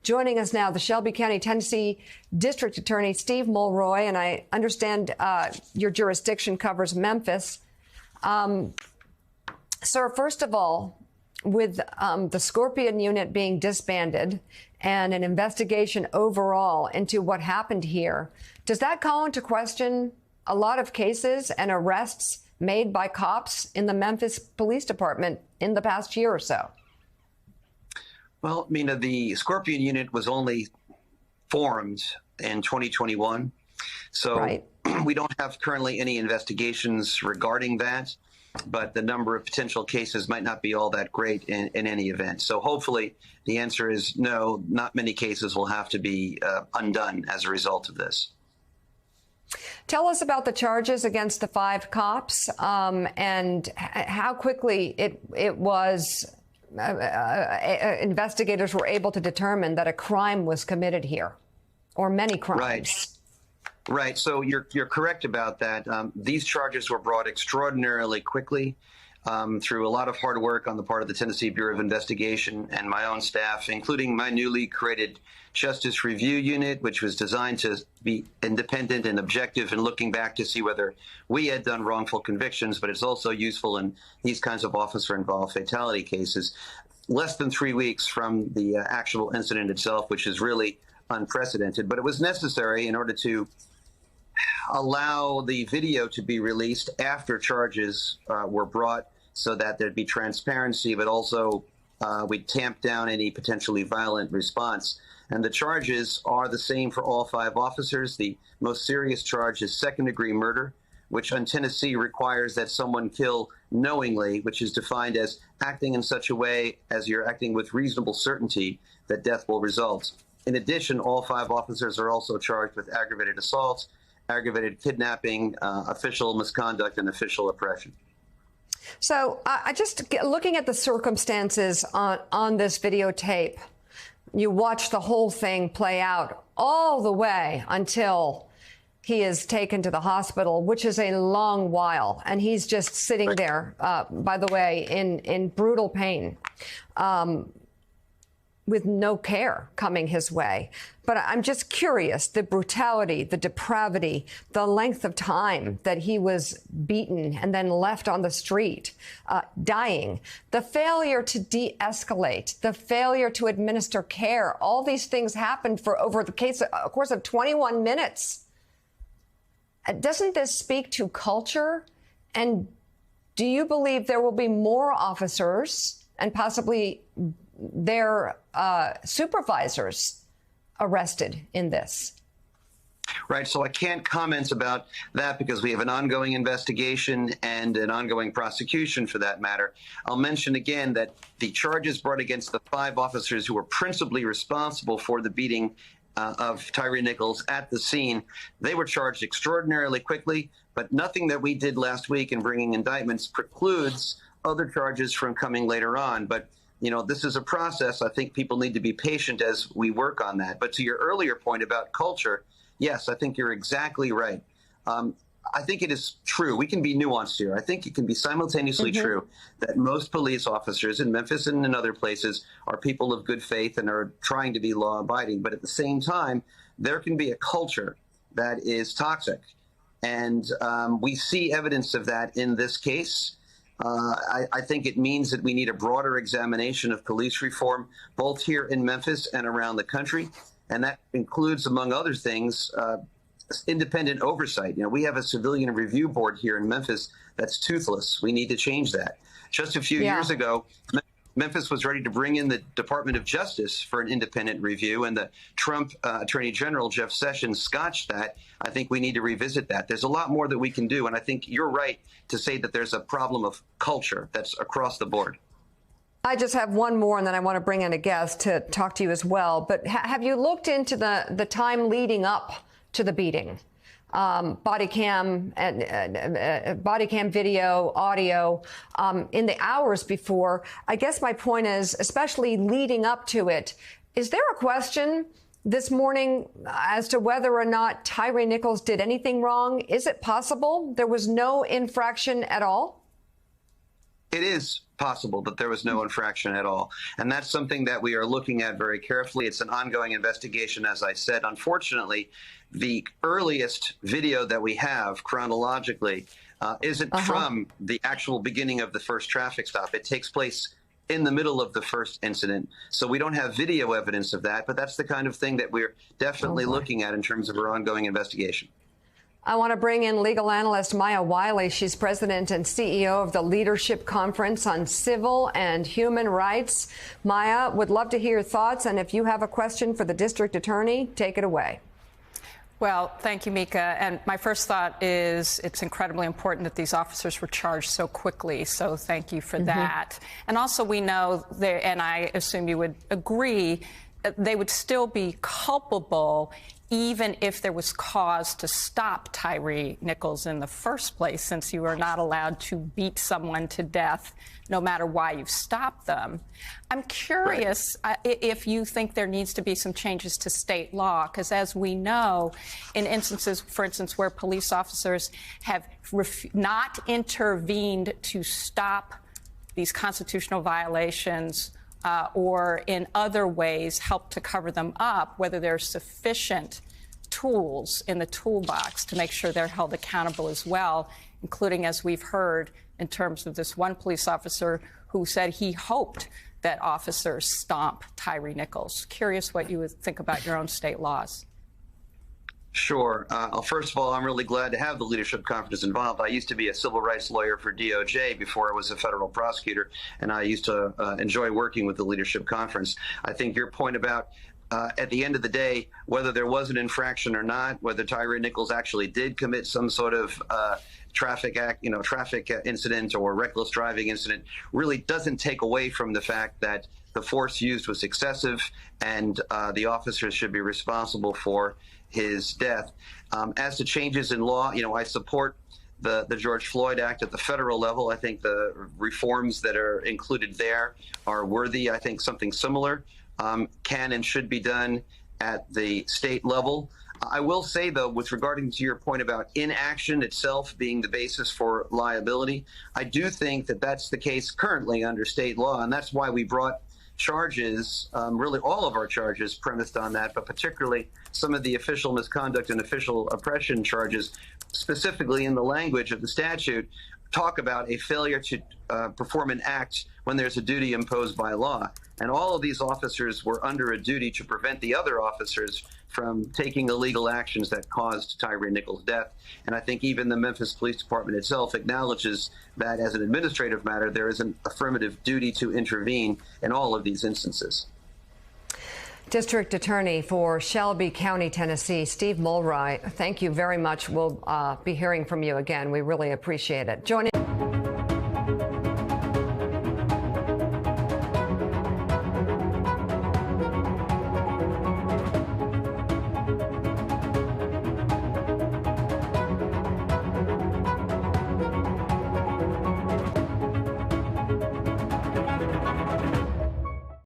Joining us now, the Shelby County, Tennessee District Attorney Steve Mulroy, and I understand your jurisdiction covers Memphis. Sir, first of all, with the Scorpion unit being disbanded and an investigation overall into what happened here, does that call into question a lot of cases and arrests made by cops in the Memphis Police Department in the past year or so? Well, Mina, the Scorpion unit was only formed in 2021, so we don't have currently any investigations regarding that, but the number of potential cases might not be all that great in any event. So hopefully the answer is no, not many cases will have to be undone as a result of this. Tell us about the charges against the 5 cops and how quickly it was investigators were able to determine that a crime was committed here, or many crimes. Right. So you're correct about that. These charges were brought extraordinarily quickly through a lot of hard work on the part of the Tennessee Bureau of Investigation and my own staff, including my newly created Justice Review Unit, which was designed to be independent and objective and looking back to see whether we had done wrongful convictions, but it's also useful in these kinds of officer-involved fatality cases. Less than 3 weeks from the actual incident itself, which is really unprecedented, but it was necessary in order to allow the video to be released after charges were brought so that there'd be transparency, but also we'd tamp down any potentially violent response. And the charges are the same for all 5 officers. The most serious charge is second-degree murder, which in Tennessee requires that someone kill knowingly, which is defined as acting in such a way as you're acting with reasonable certainty that death will result. In addition, all 5 officers are also charged with aggravated assault, aggravated kidnapping, official misconduct, and official oppression. So I just looking at the circumstances on this videotape, you watch the whole thing play out all the way until he is taken to the hospital, which is a long while. And he's just sitting there, by the way, in brutal pain. With no care coming his way. But I'm just curious, the brutality, the depravity, the length of time that he was beaten and then left on the street, dying, the failure to de-escalate, the failure to administer care, all these things happened for over the course of 21 minutes. Doesn't this speak to culture? And do you believe there will be more officers and possibly their supervisors arrested in this? Right. So I can't comment about that because we have an ongoing investigation and an ongoing prosecution for that matter. I'll mention again that the charges brought against the 5 officers who were principally responsible for the beating of Tyre Nichols at the scene, they were charged extraordinarily quickly, but nothing that we did last week in bringing indictments precludes other charges from coming later on. But you know, this is a process. I think people need to be patient as we work on that. But to your earlier point about culture, yes, I think you're exactly right. I think it is true. We can be nuanced here. I think it can be simultaneously true that most police officers in Memphis and in other places are people of good faith and are trying to be law-abiding. But at the same time, there can be a culture that is toxic. And we see evidence of that in this case. I think it means that we need a broader examination of police reform, both here in Memphis and around the country. And that includes, among other things, independent oversight. You know, we have a civilian review board here in Memphis that's toothless. We need to change that. Just a few years ago, Memphis was ready to bring in the Department of Justice for an independent review, and the Trump Attorney General, Jeff Sessions, scotched that. I think we need to revisit that. There's a lot more that we can do, and I think you're right to say that there's a problem of culture that's across the board. I just have one more, and then I want to bring in a guest to talk to you as well. But have you looked into the time leading up to the beating? Body cam video, audio, in the hours before. I guess my point is, especially leading up to it, is there a question this morning as to whether or not Tyre Nichols did anything wrong? Is it possible there was no infraction at all? It is possible that there was no infraction at all. And that's something that we are looking at very carefully. It's an ongoing investigation, as I said. Unfortunately, the earliest video that we have chronologically isn't from the actual beginning of the first traffic stop. It takes place in the middle of the first incident. So we don't have video evidence of that, but that's the kind of thing that we're definitely looking at in terms of our ongoing investigation. I want to bring in legal analyst Maya Wiley. She's president and CEO of the Leadership Conference on Civil and Human Rights. Maya, would love to hear your thoughts, and if you have a question for the district attorney, take it away. Well, thank you, Mika. And my first thought is it's incredibly important that these officers were charged so quickly. So thank you for that. And also, we know, and I assume you would agree, they would still be culpable even if there was cause to stop Tyre Nichols in the first place, since you are not allowed to beat someone to death no matter why you've stopped them. I'm curious if you think there needs to be some changes to state law, because as we know, in instances, for instance, where police officers have not intervened to stop these constitutional violations, or in other ways help to cover them up, whether there's sufficient tools in the toolbox to make sure they're held accountable as well, including, as we've heard, in terms of this one police officer who said he hoped that officers stomp Tyre Nichols. Curious what you would think about your own state laws. Sure. First of all, I'm really glad to have the Leadership Conference involved. I used to be a civil rights lawyer for DOJ before I was a federal prosecutor, and I used to enjoy working with the Leadership Conference. I think your point about at the end of the day, whether there was an infraction or not, whether Tyre Nichols actually did commit some sort of traffic incident or reckless driving incident, really doesn't take away from the fact that the force used was excessive, and the officers should be responsible for his death. As to changes in law, I support the George Floyd Act at the federal level. I think the reforms that are included there are worthy. I think something similar can and should be done at the state level. I will say, though, with regarding to your point about inaction itself being the basis for liability, I do think that that's the case currently under state law, and that's why we brought charges, really all of our charges premised on that, but particularly some of the official misconduct and official oppression charges, specifically in the language of the statute, talk about a failure to perform an act when there's a duty imposed by law. And all of these officers were under a duty to prevent the other officers from taking illegal actions that caused Tyre Nichols' death. And I think even the Memphis Police Department itself acknowledges that as an administrative matter, there is an affirmative duty to intervene in all of these instances. District Attorney for Shelby County, Tennessee, Steve Mulroy, thank you very much. We'll be hearing from you again. We really appreciate it. Joining